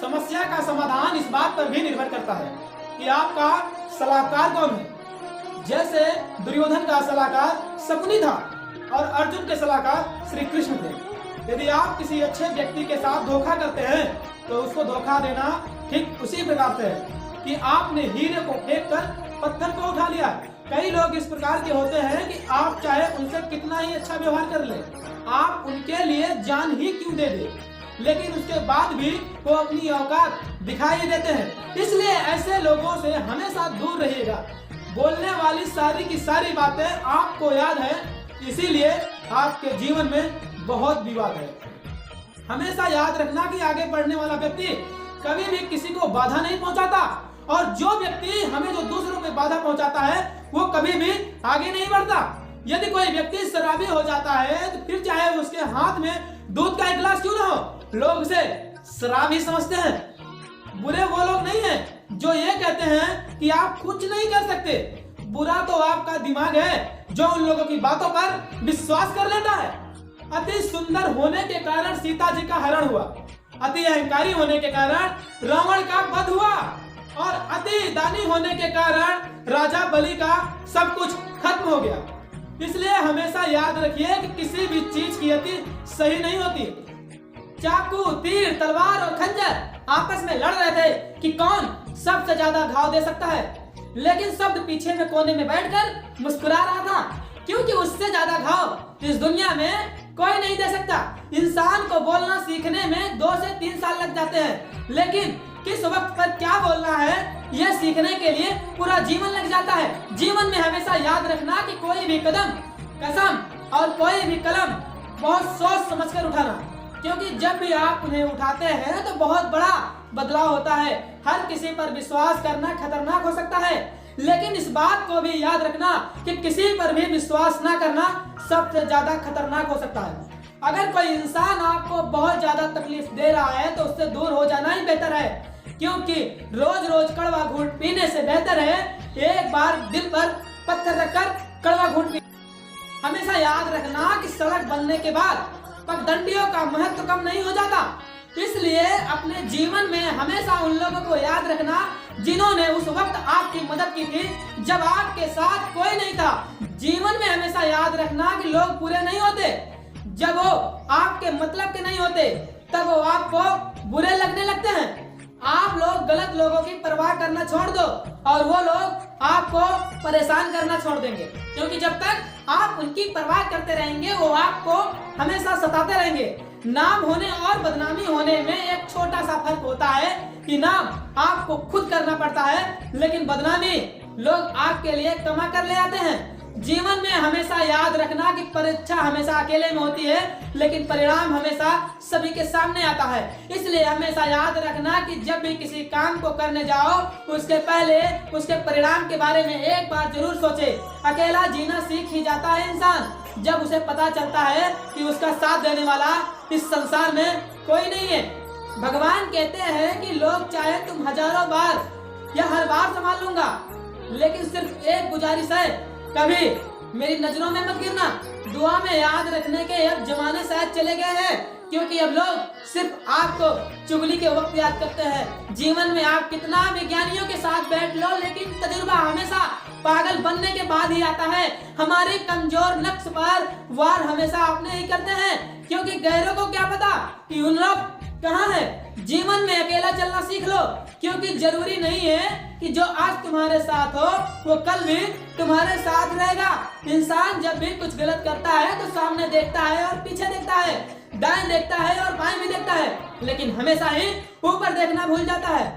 समस्या का समाधान इस बात पर भी निर्भर करता है कि आपका सलाहकार कौन है। जैसे दुर्योधन का सलाहकार शकुनी था और अर्जुन के सलाहकार श्री कृष्ण थे। यदि आप किसी अच्छे व्यक्ति के साथ धोखा करते हैं तो उसको धोखा देना ठीक उसी प्रकार से है कि आपने हीरे को फेंक कर पत्थर को उठा लिया। कई लोग इस प्रकार के होते हैं कि आप चाहे उनसे कितना ही अच्छा व्यवहार कर ले, आप उनके लिए जान ही क्यों दे दे, लेकिन उसके बाद भी वो अपनी औकात दिखाई देते हैं। इसलिए ऐसे लोगों से हमेशा दूर रहिएगा। बोलने वाली सारी की सारी बातें आपको याद है, इसीलिए आपके जीवन में बहुत विवाद है। हमेशा याद रखना कि आगे बढ़ने वाला व्यक्ति कभी भी किसी को बाधा नहीं पहुंचाता, और जो व्यक्ति हमें जो दूसरों को बाधा पहुंचाता है वो कभी भी आगे नहीं बढ़ता। यदि कोई व्यक्ति शराबी हो जाता है तो फिर चाहे उसके हाथ में दूध का एक गिलास क्यों ना हो, लोग उसे शराब ही समझते हैं। बुरे वो लोग नहीं हैं जो ये कहते हैं कि आप कुछ नहीं कर सकते। बुरा तो आपका दिमाग है जो उन लोगों की बातों पर विश्वास कर लेता है। अति सुंदर होने के कारण सीता जी का हरण हुआ, अति अहंकारी होने के कारण रावण का वध हुआ, और अति दानी होने के कारण राजा बलि का सब कुछ खत्म हो गया। इसलिए हमेशा याद रखिए कि किसी भी चीज की अति सही नहीं होती। चाकू, तीर, तलवार और खंजर आपस में लड़ रहे थे कि कौन सबसे ज्यादा घाव दे सकता है, लेकिन शब्द पीछे में कोने में बैठकर मुस्कुरा रहा था, क्योंकि उससे ज्यादा घाव इस दुनिया में कोई नहीं दे सकता। इंसान को बोलना सीखने में 2 से 3 साल लग जाते हैं, लेकिन किस वक्त पर क्या बोलना है यह सीखने के लिए पूरा जीवन लग जाता है। जीवन में हमेशा याद रखना कि कोई भी कदम, कसम और कोई भी कलम बहुत सोच समझकर उठाना, क्योंकि जब भी आप उन्हें उठाते हैं तो बहुत बड़ा बदलाव होता है। हर किसी पर विश्वास करना खतरनाक हो सकता है, लेकिन इस बात को भी याद रखना कि किसी पर भी विश्वास ना करना सबसे ज्यादा खतरनाक हो सकता है। अगर कोई इंसान आपको बहुत ज्यादा तकलीफ दे रहा है तो उससे दूर हो जाना ही बेहतर है, क्योंकि रोज रोज कड़वा घूंट पीने से बेहतर है एक बार दिल पर पत्थर रखकर कड़वा घूंट पी। हमेशा याद रखना कि सड़क बनने के बाद पगडंडियों का महत्व कम नहीं हो जाता। इसलिए अपने जीवन में हमेशा उन लोगों को याद रखना जिन्होंने उस वक्त आपकी मदद की थी जब आपके साथ कोई नहीं था। जीवन में हमेशा याद रखना कि लोग बुरे नहीं होते, जब वो आपके मतलब के नहीं होते तब वो आपको बुरे लगने लगते हैं। आप लोग गलत लोगों की परवाह करना छोड़ दो और वो लोग आपको परेशान करना छोड़ देंगे, क्योंकि जब तक आप उनकी परवाह करते रहेंगे वो आपको हमेशा सताते रहेंगे। नाम होने और बदनामी होने में एक छोटा सा फर्क होता है कि नाम आपको खुद करना पड़ता है, लेकिन बदनामी लोग आपके लिए कमा कर ले आते हैं। जीवन में हमेशा याद रखना कि परीक्षा हमेशा अकेले में होती है, लेकिन परिणाम हमेशा सभी के सामने आता है। इसलिए हमेशा याद रखना कि जब भी किसी काम को करने जाओ उसके पहले उसके परिणाम के बारे में एक बार जरूर सोचे। अकेला जीना सीख ही जाता है इंसान जब उसे पता चलता है कि उसका साथ देने वाला इस संसार में कोई नहीं है। भगवान कहते हैं कि लोग चाहे तुम हजारों बार या हर बार संभाल लूंगा, लेकिन सिर्फ एक गुजारिश है, कभी मेरी नजरों में मत गिरना। दुआ में याद रखने के अब जमाने शायद चले गए हैं, क्योंकि अब लोग सिर्फ आपको चुगली के वक्त याद करते हैं। जीवन में आप कितना विज्ञानियों के साथ बैठ लो, लेकिन तजुर्बा हमेशा पागल बनने के बाद ही आता है। हमारे कमजोर नक्श पर वार हमेशा अपने ही करते हैं, क्योंकि गैरों को क्या पता कि उन लोग कहाँ है। जीवन में अकेला चलना सीख लो, क्योंकि जरूरी नहीं है कि जो आज तुम्हारे साथ हो वो कल भी तुम्हारे साथ रहेगा। इंसान जब भी कुछ गलत करता है तो सामने देखता है और पीछे देखता है, दाएं देखता है और बाएं भी देखता है, लेकिन हमेशा ही ऊपर देखना भूल जाता है।